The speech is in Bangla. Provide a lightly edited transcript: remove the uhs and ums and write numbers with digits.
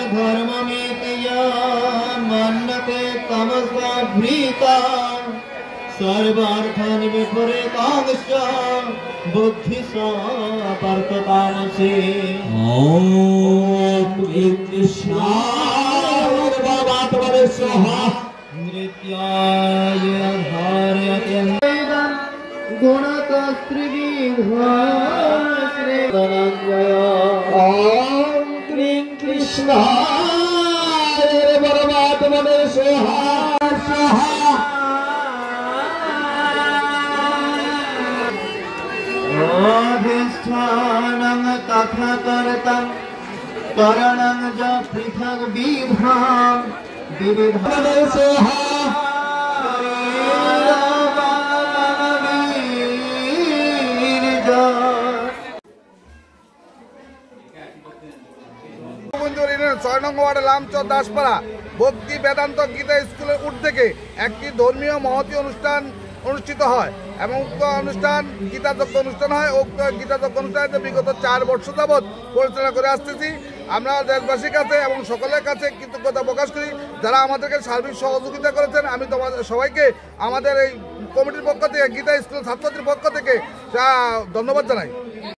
धर्ममेतया मन्यते तमसा भ्रीता सर्वार्थान् विपरीतांश्च बुद्धिसा वर्ततामसि। ॐ कृष्णाय परमात्मने स्वाहा। नृत्याय धारयते गुणकस्त्रिविधाश्रेतनञ्जय। ॐ क्लीं कृष्णाय परमात्मने स्वाहा। अधिष्ठानं तथा कर्तं करणं च पृथग् विभां विविधं स्वाहा। ছয় নং ওয়ার্ড লামচর দাসপাড়া ভক্তি বেদান্ত গীতা স্কুলের উদ্যোগে একটি ধর্মীয় মহতী অনুষ্ঠান অনুষ্ঠিত হয় এবং উক্ত অনুষ্ঠান গীতাযজ্ঞ অনুষ্ঠান হয়। উক্ত গীতাযজ্ঞ অনুষ্ঠানে বিগত 4 বছর যাবৎ পরিচালনা করে আসতেছি। আমরা দেশবাসীর কাছে এবং সকলের কাছে কৃতজ্ঞতা প্রকাশ করি যারা আমাদেরকে সার্বিক সহযোগিতা করেছেন। আমি তোমাদের সবাইকে আমাদের এই কমিটির পক্ষ থেকে গীতা স্কুল ছাত্রছাত্রীর পক্ষ থেকে ধন্যবাদ জানাই।